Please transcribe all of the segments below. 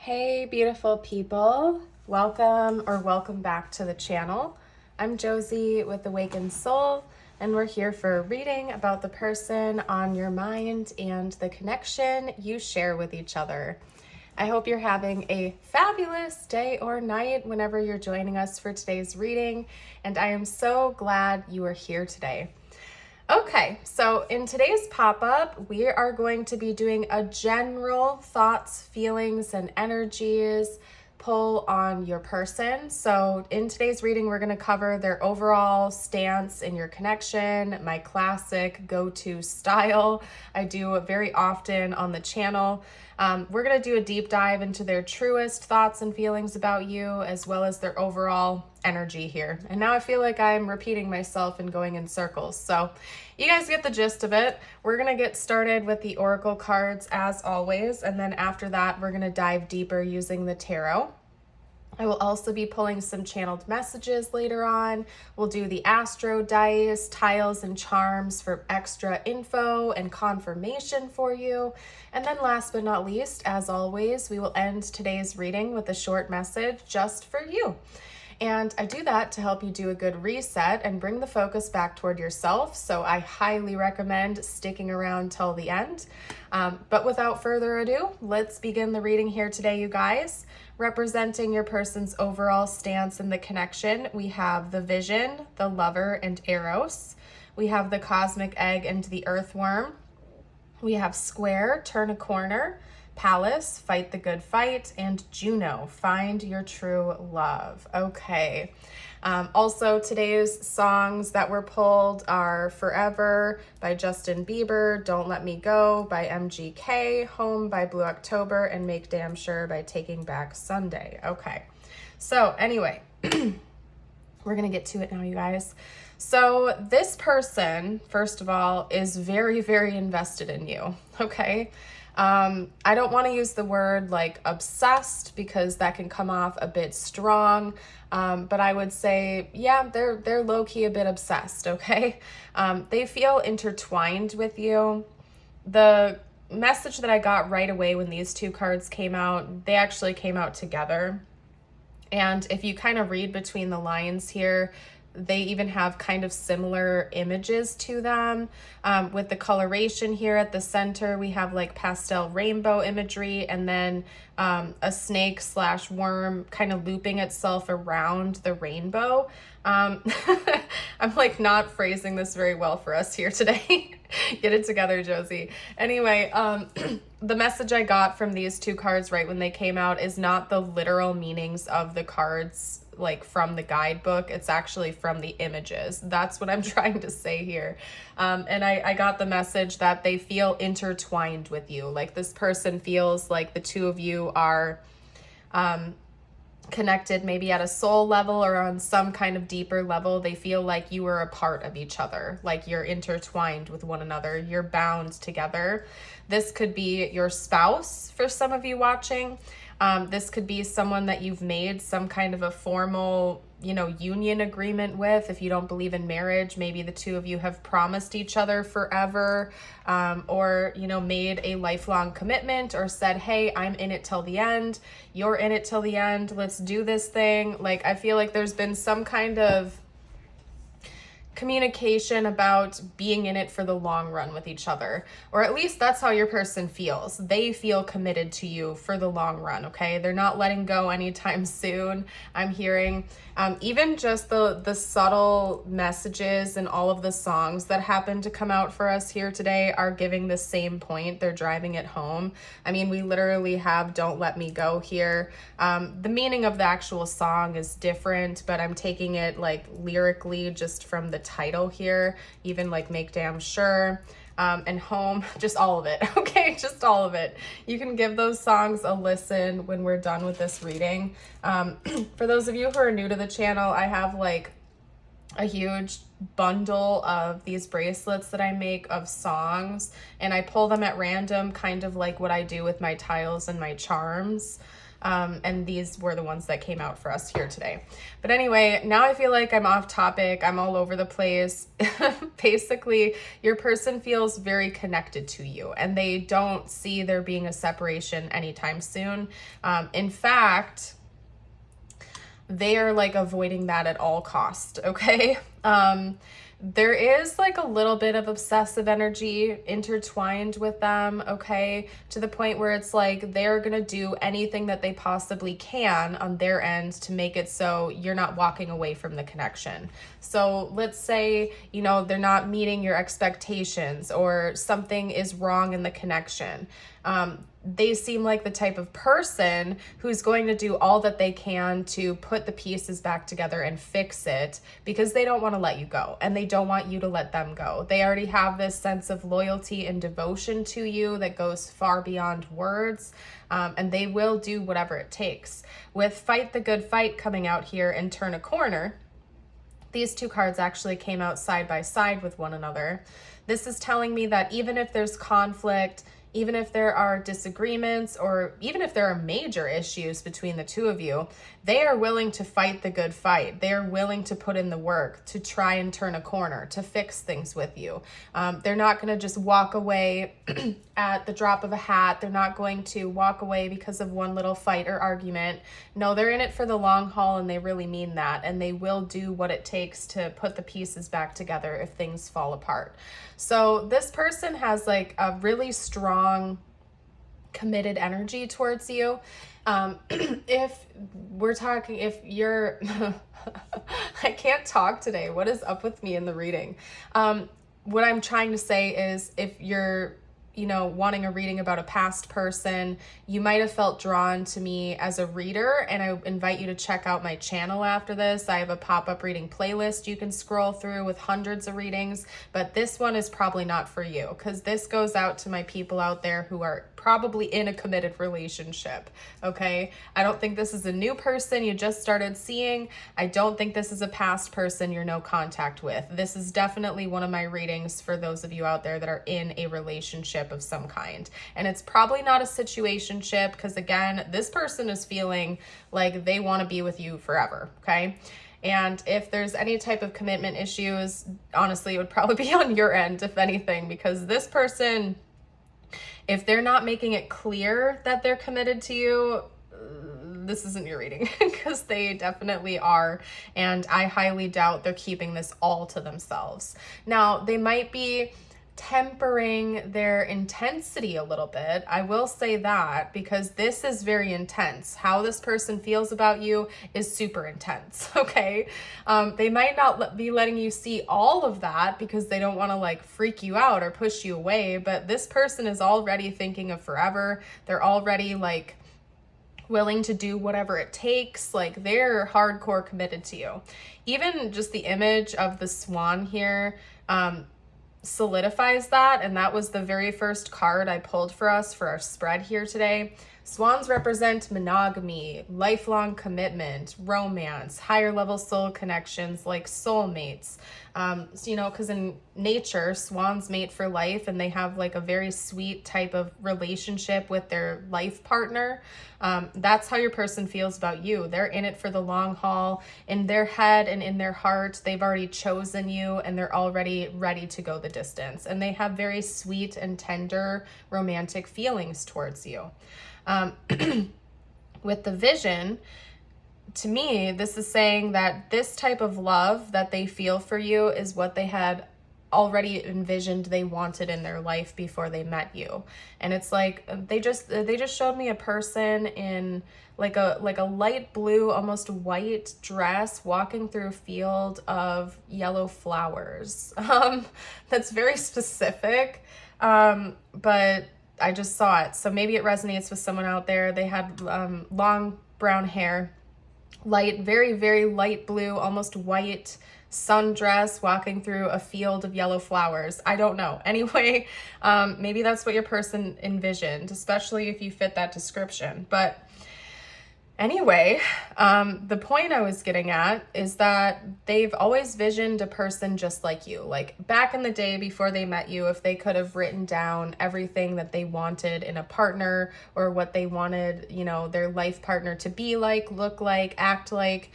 Hey, beautiful people. Welcome back to the channel. I'm Josie with Awakened Soul, and we're here for a reading about the person on your mind and the connection you share with each other. I hope you're having a fabulous day or night whenever you're joining us for today's reading, and I am so glad you are here today. Okay, so in today's pop-up, we are going to be doing a general thoughts, feelings, and energies pull on your person. So in today's reading, we're going to cover their overall stance in your connection, my classic go-to style I do very often on the channel. We're going to do a deep dive into their truest thoughts and feelings about you, as well as their overall energy here. And now I feel like I'm repeating myself and going in circles. So you guys get the gist of it. We're going to get started with the oracle cards as always. And then after that, we're going to dive deeper using the tarot. I will also be pulling some channeled messages later on. We'll do the Astro dice, tiles, and charms for extra info and confirmation for you. And then last but not least, as always, we will end today's reading with a short message just for you. And I do that to help you do a good reset and bring the focus back toward yourself. So I highly recommend sticking around till the end. But without further ado, let's begin the reading here today, you guys. Representing your person's overall stance in the connection, we have the Vision, the Lover, and Eros. We have the Cosmic Egg and the Earthworm. We have Square, Turn a Corner, Palace, Fight the Good Fight, and Juno, Find Your True Love. Okay. Also, today's songs that were pulled are Forever by Justin Bieber, Don't Let Me Go by MGK, Home by Blue October, and Make Damn Sure by Taking Back Sunday. Okay. So anyway, we're going to get to it now, you guys. So this person, first of all, is very, very invested in you. Okay. I don't want to use the word like obsessed because that can come off a bit strong. But I would say, yeah, they're low-key a bit obsessed, okay? They feel intertwined with you. The message that I got right away when these two cards came out, they actually came out together. And if you kind of read between the lines here, they even have kind of similar images to them. With the coloration here at the center, we have like pastel rainbow imagery, and then a snake / worm kind of looping itself around the rainbow. I'm like not phrasing this very well for us here today. Get it together, Josie. Anyway, the message I got from these two cards right when they came out is not the literal meanings of the cards like from the guidebook. It's actually from the images. That's what I'm trying to say here. And I got the message that they feel intertwined with you. Like this person feels like the two of you are connected maybe at a soul level or on some kind of deeper level. They feel like you are a part of each other, like you're intertwined with one another, you're bound together. This could be your spouse for some of you watching. This could be someone that you've made some kind of a formal, union agreement with. If you don't believe in marriage, maybe the two of you have promised each other forever, or, made a lifelong commitment or said, hey, I'm in it till the end. You're in it till the end. Let's do this thing. Like, I feel like there's been some kind of communication about being in it for the long run with each other, or at least that's how your person feels. They feel committed to you for the long run. Okay, they're not letting go anytime soon. I'm hearing even just the subtle messages and all of the songs that happen to come out for us here today are giving the same point. They're driving it home. I mean, we literally have Don't Let Me Go here. The meaning of the actual song is different, but I'm taking it like lyrically just from the title here, even like Make Damn Sure, and Home, just all of it. Okay, just all of it. You can give those songs a listen when we're done with this reading. For those of you who are new to the channel, I have like a huge bundle of these bracelets that I make of songs, and I pull them at random, kind of like what I do with my tiles and my charms. And these were the ones that came out for us here today. But anyway, now I feel like I'm off topic. I'm all over the place. Basically, your person feels very connected to you, and they don't see there being a separation anytime soon. In fact, they are like avoiding that at all cost, okay? There is like a little bit of obsessive energy intertwined with them, okay? To the point where it's like they're gonna do anything that they possibly can on their end to make it so you're not walking away from the connection. So let's say, you know, they're not meeting your expectations or something is wrong in the connection. They seem like the type of person who's going to do all that they can to put the pieces back together and fix it, because they don't want to let you go and they don't want you to let them go. They already have this sense of loyalty and devotion to you that goes far beyond words, and they will do whatever it takes. With Fight the Good Fight coming out here and Turn a Corner, these two cards actually came out side by side with one another. This is telling me that even if there's conflict, even if there are disagreements, or even if there are major issues between the two of you, they are willing to fight the good fight. They are willing to put in the work to try and turn a corner, to fix things with you. They're not going to just walk away at the drop of a hat. They're not going to walk away because of one little fight or argument. No, they're in it for the long haul, and they really mean that. And they will do what it takes to put the pieces back together if things fall apart. So this person has like a really strong, committed energy towards you. If you're, I can't talk today. What is up with me in the reading? What I'm trying to say is, if you're, you know, wanting a reading about a past person, you might have felt drawn to me as a reader, and I invite you to check out my channel after this. I have a pop-up reading playlist you can scroll through with hundreds of readings, but this one is probably not for you, because this goes out to my people out there who are probably in a committed relationship, okay? I don't think this is a new person you just started seeing. I don't think this is a past person you're no contact with. This is definitely one of my readings for those of you out there that are in a relationship of some kind. And it's probably not a situationship, because again, this person is feeling like they want to be with you forever, okay? And if there's any type of commitment issues, honestly, it would probably be on your end, if anything, because this person, if they're not making it clear that they're committed to you, this isn't your reading, because they definitely are. And I highly doubt they're keeping this all to themselves. Now, they might be tempering their intensity a little bit. I will say that, because this is very intense. How this person feels about you is super intense, okay? They might not be letting you see all of that because they don't want to like freak you out or push you away, but this person is already thinking of forever. They're already like willing to do whatever it takes. Like, they're hardcore committed to you. Even just the image of the swan here, solidifies that, and that was the very first card I pulled for us for our spread here today. Swans represent monogamy, lifelong commitment, romance, higher level soul connections like soulmates. So, you know, because in nature, swans mate for life, and they have like a very sweet type of relationship with their life partner. That's how your person feels about you. They're in it for the long haul. In their head and in their heart, they've already chosen you, and they're already ready to go the distance. And they have very sweet and tender romantic feelings towards you. With the vision, to me, this is saying that this type of love that they feel for you is what they had already envisioned they wanted in their life before they met you. And it's like they just showed me a person in like a light blue, almost white dress, walking through a field of yellow flowers. That's very specific, but I just saw it, so maybe it resonates with someone out there. They had long brown hair, very, very light blue, almost white sundress, walking through a field of yellow flowers. I don't know. Anyway, maybe that's what your person envisioned, especially if you fit that description. But Anyway, the point I was getting at is that they've always visioned a person just like you. Like back in the day before they met you, if they could have written down everything that they wanted in a partner or what they wanted, you know, their life partner to be like, look like, act like,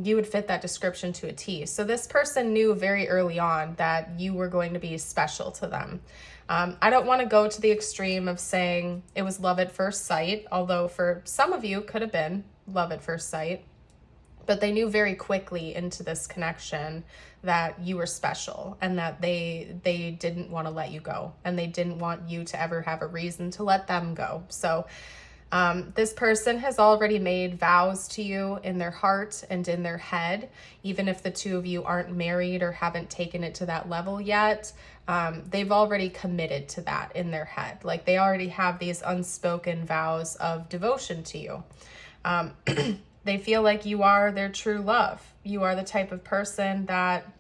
you would fit that description to a T. So this person knew very early on that you were going to be special to them. I don't want to go to the extreme of saying it was love at first sight, although for some of you could have been love at first sight, but they knew very quickly into this connection that you were special and that they didn't want to let you go and they didn't want you to ever have a reason to let them go. So this person has already made vows to you in their heart and in their head, even if the two of you aren't married or haven't taken it to that level yet. They've already committed to that in their head. Like they already have these unspoken vows of devotion to you. They feel like you are their true love. You are the type of person that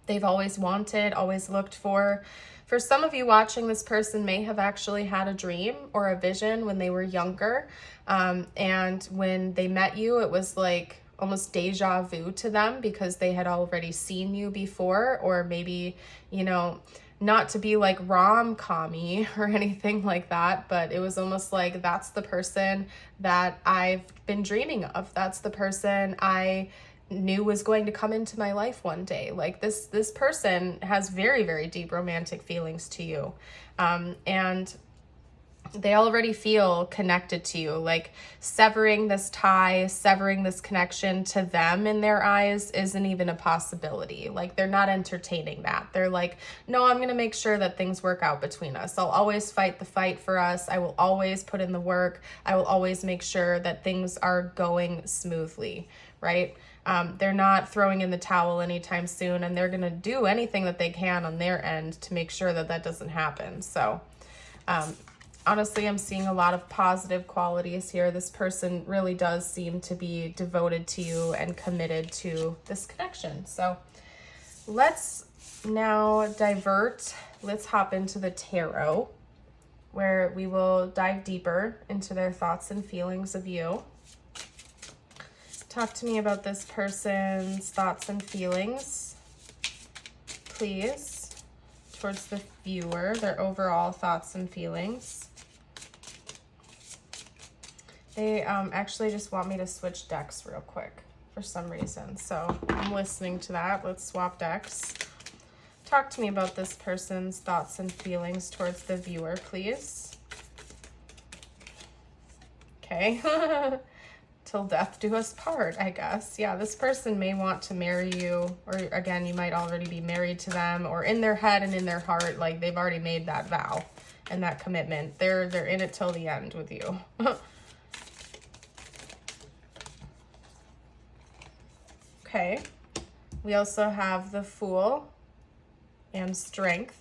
they've always wanted, always looked for. For some of you watching, this person may have actually had a dream or a vision when they were younger. And when they met you, it was like almost deja vu to them because they had already seen you before, or maybe, you know, not to be like rom-com-y or anything like that, but it was almost like that's the person that I've been dreaming of. That's the person I knew was going to come into my life one day. Like this person has very, very deep romantic feelings to you. And they already feel connected to you. Like severing this tie, severing this connection to them in their eyes isn't even a possibility. Like they're not entertaining that. They're like, no, I'm going to make sure that things work out between us. I'll always fight the fight for us. I will always put in the work. I will always make sure that things are going smoothly, right? They're not throwing in the towel anytime soon, and they're going to do anything that they can on their end to make sure that that doesn't happen. So, honestly, I'm seeing a lot of positive qualities here. This person really does seem to be devoted to you and committed to this connection. So let's now divert. Let's hop into the tarot, where we will dive deeper into their thoughts and feelings of you. Talk to me about this person's thoughts and feelings, please, towards the viewer, their overall thoughts and feelings. They actually just want me to switch decks real quick for some reason. So I'm listening to that. Let's swap decks. Talk to me about this person's thoughts and feelings towards the viewer, please. Okay. Till death do us part, I guess. Yeah, this person may want to marry you, or again, you might already be married to them, or in their head and in their heart, like they've already made that vow and that commitment. They're in it till the end with you. Okay. We also have the Fool and Strength.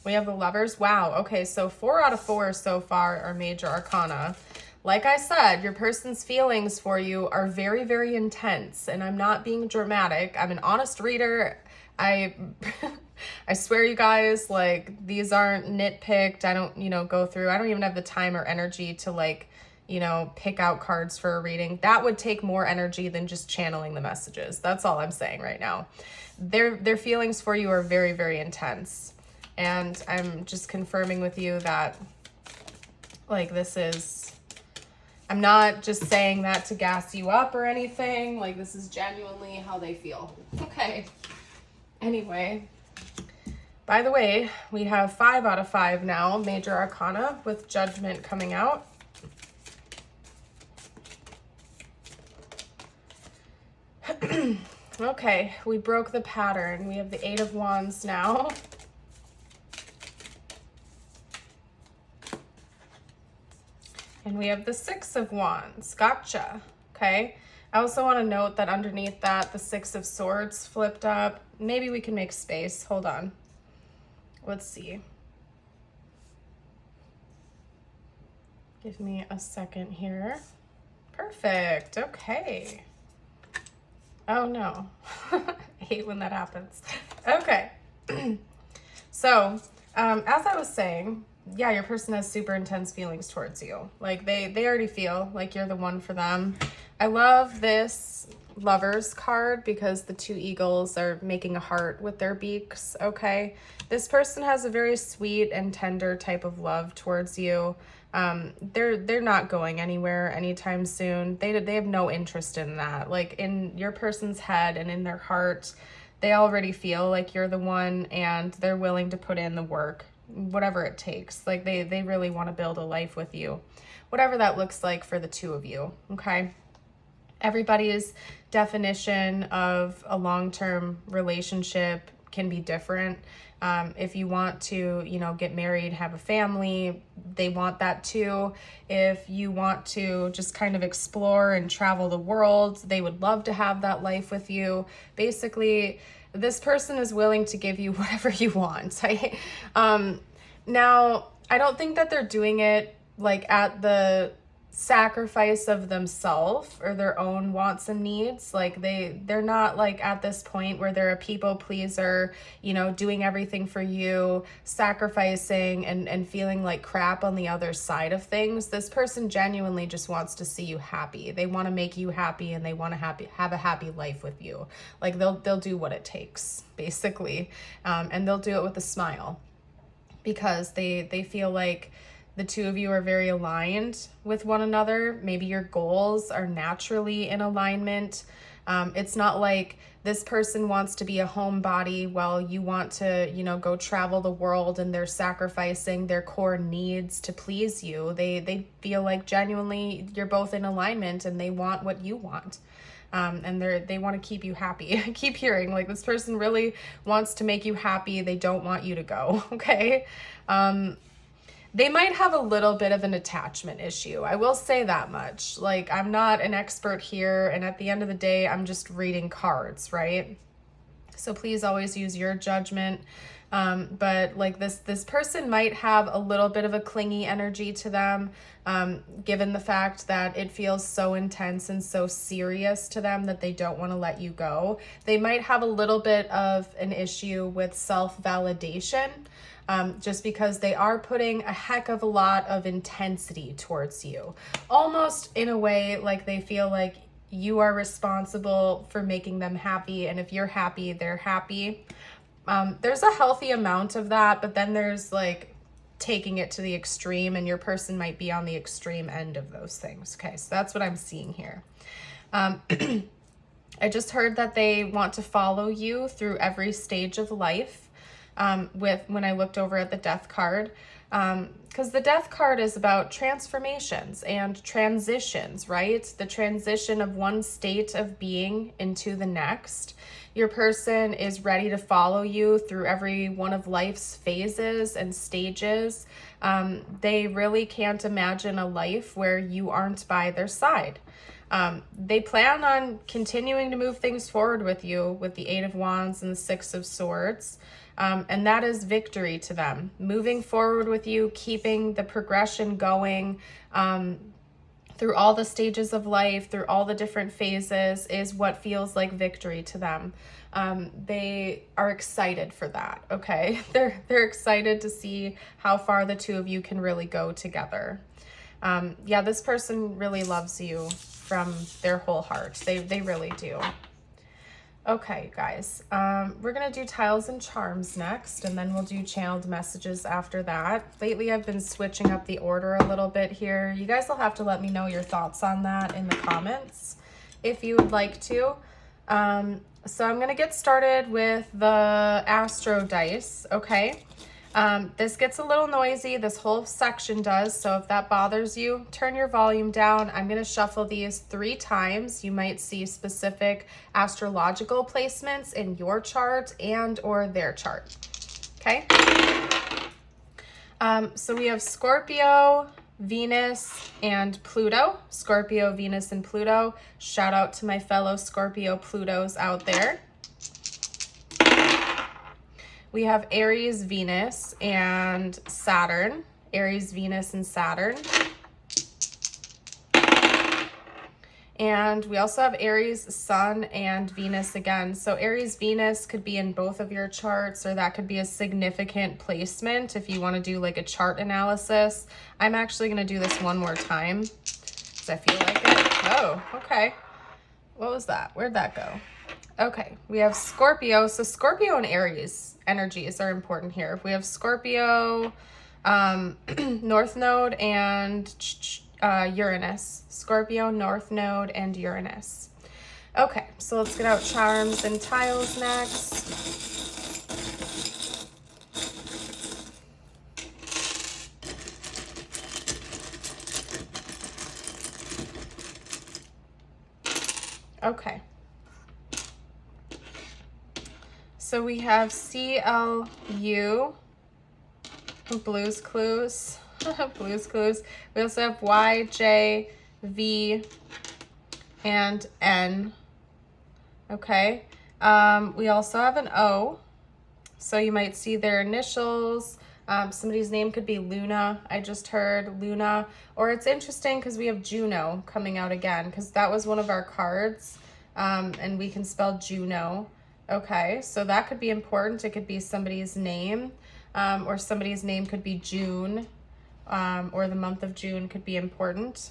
We have the Lovers. Wow. Okay, so 4 out of 4 so far are major arcana. Like I said, your person's feelings for you are very, very intense, and I'm not being dramatic. I'm an honest reader. I swear, you guys, like, these aren't nitpicked. I don't, go through. I don't even have the time or energy to, like, pick out cards for a reading. That would take more energy than just channeling the messages. That's all I'm saying right now. Their feelings for you are very, very intense. And I'm just confirming with you that, like, I'm not just saying that to gas you up or anything. Like, this is genuinely how they feel. Okay. Anyway, by the way, we have 5 out of 5 now, major arcana, with Judgment coming out. Okay, we broke the pattern. We have the 8 of Wands now. And we have the 6 of Wands. Gotcha. Okay. I also want to note that underneath that, the 6 of Swords flipped up. Maybe we can make space. Hold on. Let's see. Give me a second here. Perfect. Okay. Oh, no. I hate when that happens. Okay. So, as I was saying, yeah, your person has super intense feelings towards you. Like they already feel like you're the one for them. I love this Lovers card because the two eagles are making a heart with their beaks, okay? This person has a very sweet and tender type of love towards you. They're not going anywhere anytime soon. They have no interest in that. Like in your person's head and in their heart, they already feel like you're the one and they're willing to put in the work, whatever it takes. Like they really want to build a life with you, whatever that looks like for the two of you, okay? Everybody's definition of a long-term relationship can be different. If you want to, get married, have a family, they want that too. If you want to just kind of explore and travel the world, they would love to have that life with you. Basically, this person is willing to give you whatever you want. Now, I don't think that they're doing it like at the sacrifice of themselves or their own wants and needs. Like they're not like at this point where they're a people pleaser, doing everything for you, sacrificing and feeling like crap on the other side of things. This person genuinely just wants to see you happy. They want to make you happy and they want to have a happy life with you. Like they'll do what it takes, basically. And they'll do it with a smile because they feel like the two of you are very aligned with one another. Maybe your goals are naturally in alignment. It's not like this person wants to be a homebody while you want to, go travel the world, and they're sacrificing their core needs to please you. They feel like genuinely you're both in alignment and they want what you want. And they want to keep you happy. I keep hearing like this person really wants to make you happy. They don't want you to go. Okay. They might have a little bit of an attachment issue. I will say that much. Like, I'm not an expert here, and at the end of the day, I'm just reading cards, right? So please always use your judgment. But like this person might have a little bit of a clingy energy to them, given the fact that it feels so intense and so serious to them that they don't want to let you go. They might have a little bit of an issue with self-validation. Just because they are putting a heck of a lot of intensity towards you, almost in a way like they feel like you are responsible for making them happy, and if you're happy, they're happy. There's a healthy amount of that, but then there's like taking it to the extreme, and your person might be on the extreme end of those things. Okay, so that's what I'm seeing here. I just heard that they want to follow you through every stage of life. When I looked over at the death card, because the death card is about transformations and transitions, right? The transition of one state of being into the next. Your person is ready to follow you through every one of life's phases and stages. They really can't imagine a life where you aren't by their side. They plan on continuing to move things forward with you with the 8 of Wands and the 6 of Swords. And that is victory to them. Moving forward with you, keeping the progression going through all the stages of life, through all the different phases is what feels like victory to them. They are excited for that, okay? They're excited to see how far the two of you can really go together. Yeah, this person really loves you from their whole heart. They really do. Okay, guys, we're going to do tiles and charms next, and then we'll do channeled messages after that. Lately, I've been switching up the order a little bit here. You guys will have to let me know your thoughts on that in the comments if you would like to. So I'm going to get started with the Astro dice, okay? This gets a little noisy. This whole section does. So if that bothers you, turn your volume down. I'm going to shuffle these 3 times. You might see specific astrological placements in your chart and or their chart. Okay. So we have Scorpio, Venus, and Pluto. Scorpio, Venus, and Pluto. Shout out to my fellow Scorpio Plutos out there. We have Aries, Venus, and Saturn. Aries, Venus, and Saturn. And we also have Aries, Sun, and Venus again. So Aries, Venus could be in both of your charts, or that could be a significant placement if you want to do like a chart analysis. I'm actually going to do this one more time because I feel like it. Oh, okay. What was that? Where'd that go? Okay, we have Scorpio. So Scorpio and Aries energies are important here. We have Scorpio, North Node, and Uranus. Scorpio, North Node, and Uranus. Okay, so let's get out charms and tiles next. Okay. So we have CLU, Blues Clues. Blues Clues. We also have Y, J, V, and N. Okay. We also have an O. So you might see their initials. Somebody's name could be Luna. I just heard Luna. Or it's interesting because we have Juno coming out again, because that was one of our cards. And we can spell Juno. Okay, so that could be important. It could be somebody's name, or somebody's name could be June, or the month of June could be important.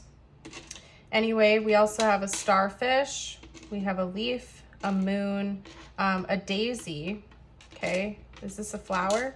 Anyway, we also have a starfish. We have a leaf, a moon, a daisy. Okay, is this a flower?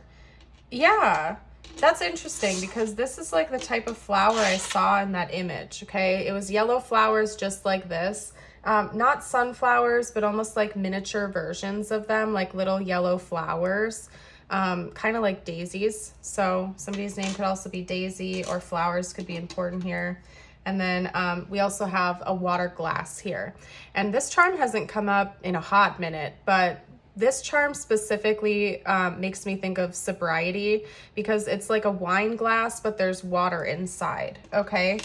Yeah, that's interesting because this is like the type of flower I saw in that image. Okay, it was yellow flowers just like this. Not sunflowers, but almost like miniature versions of them, like little yellow flowers, kind of like daisies. So somebody's name could also be Daisy, or flowers could be important here. And then we also have a water glass here. And this charm hasn't come up in a hot minute, but this charm specifically makes me think of sobriety, because it's like a wine glass, but there's water inside, okay?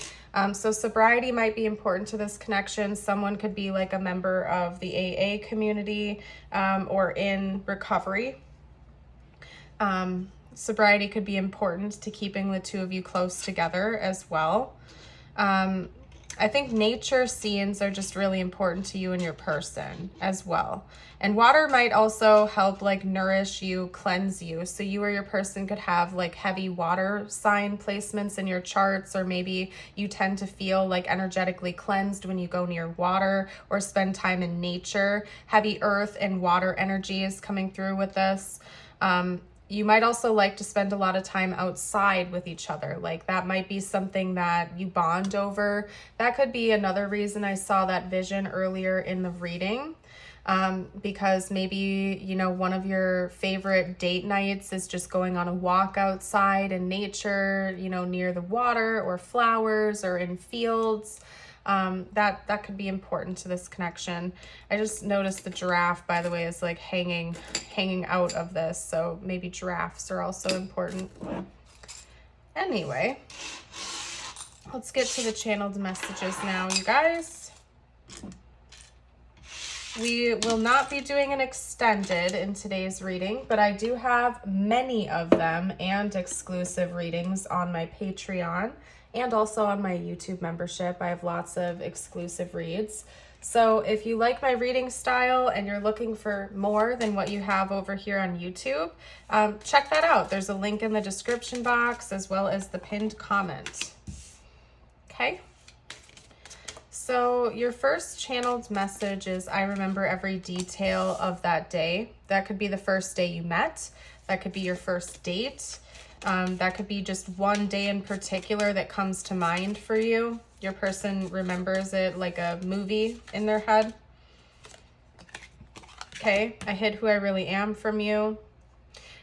So sobriety might be important to this connection. Someone could be like a member of the AA community, or in recovery. Sobriety could be important to keeping the two of you close together as well. I think nature scenes are just really important to you and your person as well. And water might also help like nourish you, cleanse you. So you or your person could have like heavy water sign placements in your charts, or maybe you tend to feel like energetically cleansed when you go near water or spend time in nature. Heavy earth and water energies coming through with this. You might also like to spend a lot of time outside with each other. Like that might be something that you bond over. That could be another reason I saw that vision earlier in the reading. Because maybe, you know, one of your favorite date nights is just going on a walk outside in nature, you know, near the water or flowers or in fields. That could be important to this connection. I just noticed the giraffe, by the way, is like hanging out of this. So maybe giraffes are also important. Anyway, let's get to the channeled messages now, you guys. We will not be doing an extended in today's reading, but I do have many of them and exclusive readings on my Patreon and also on my YouTube membership. I have lots of exclusive reads. So if you like my reading style and you're looking for more than what you have over here on YouTube, check that out. There's a link in the description box as well as the pinned comment. Okay. So your first channeled message is, I remember every detail of that day. That could be the first day you met. That could be your first date. That could be just one day in particular that comes to mind for you. Your person remembers it like a movie in their head. Okay, I hid who I really am from you.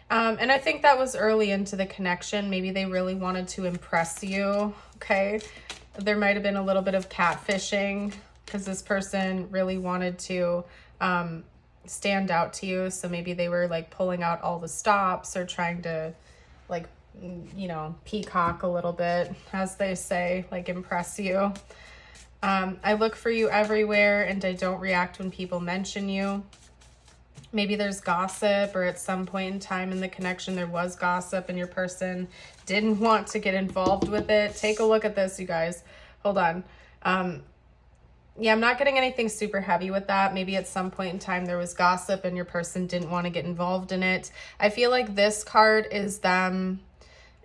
And I think that was early into the connection. Maybe they really wanted to impress you, okay? There might have been a little bit of catfishing because this person really wanted to stand out to you. So maybe they were like pulling out all the stops or trying to like, you know, peacock a little bit, as they say, like impress you. I look for you everywhere and I don't react when people mention you. Maybe there's gossip, or at some point in time in the connection there was gossip and your person didn't want to get involved with it. Take a look at this, you guys. Hold on. Yeah, I'm not getting anything super heavy with that. Maybe at some point in time there was gossip and your person didn't want to get involved in it. I feel like this card is them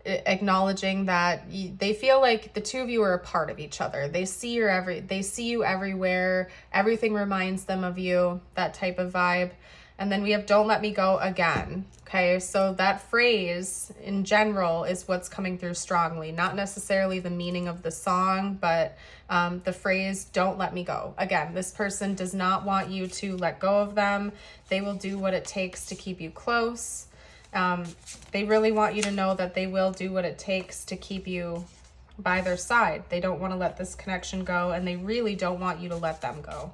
acknowledging that they feel like the two of you are a part of each other. They see you everywhere. Everything reminds them of you, that type of vibe. And then we have don't let me go again. Okay, so that phrase in general is what's coming through strongly, not necessarily the meaning of the song, but the phrase don't let me go. Again, this person does not want you to let go of them. They will do what it takes to keep you close. They really want you to know that they will do what it takes to keep you by their side. They don't want to let this connection go, and they really don't want you to let them go.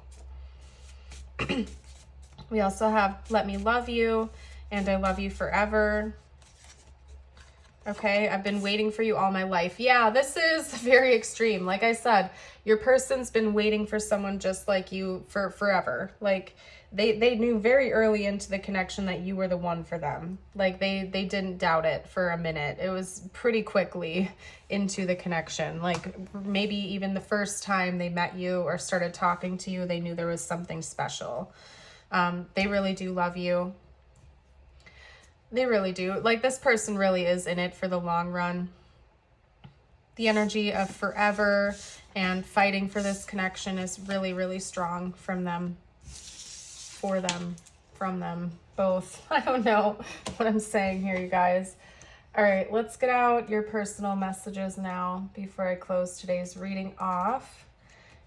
We also have let me love you and I love you forever. Okay, I've been waiting for you all my life. Yeah, this is very extreme. Like I said, your person's been waiting for someone just like you for forever. Like they knew very early into the connection that you were the one for them. Like they didn't doubt it for a minute. It was pretty quickly into the connection. Like maybe even the first time they met you or started talking to you, they knew there was something special. They really do love you. They really do. Like this person really is in it for the long run. The energy of forever and fighting for this connection is really, really strong from them, for them, from them, both. I don't know what I'm saying here, you guys. All right, let's get out your personal messages now before I close today's reading off.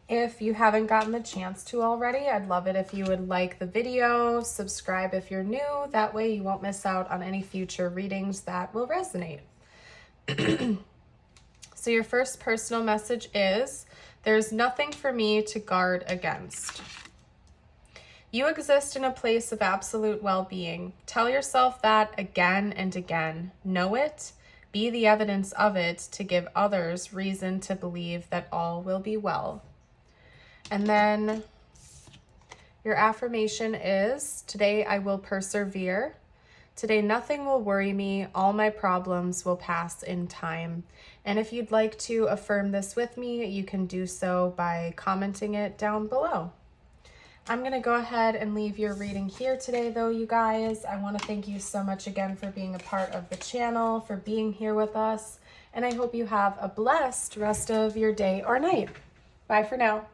If you haven't gotten the chance to already, I'd love it if you would like the video, subscribe if you're new. That way you won't miss out on any future readings that will resonate. So your first personal message is, there's nothing for me to guard against. You exist in a place of absolute well-being. Tell yourself that again and again. Know it. Be the evidence of it to give others reason to believe that all will be well. And then your affirmation is, today I will persevere. Today nothing will worry me. All my problems will pass in time. And if you'd like to affirm this with me, you can do so by commenting it down below. I'm going to go ahead and leave your reading here today, though, you guys. I want to thank you so much again for being a part of the channel, for being here with us. And I hope you have a blessed rest of your day or night. Bye for now.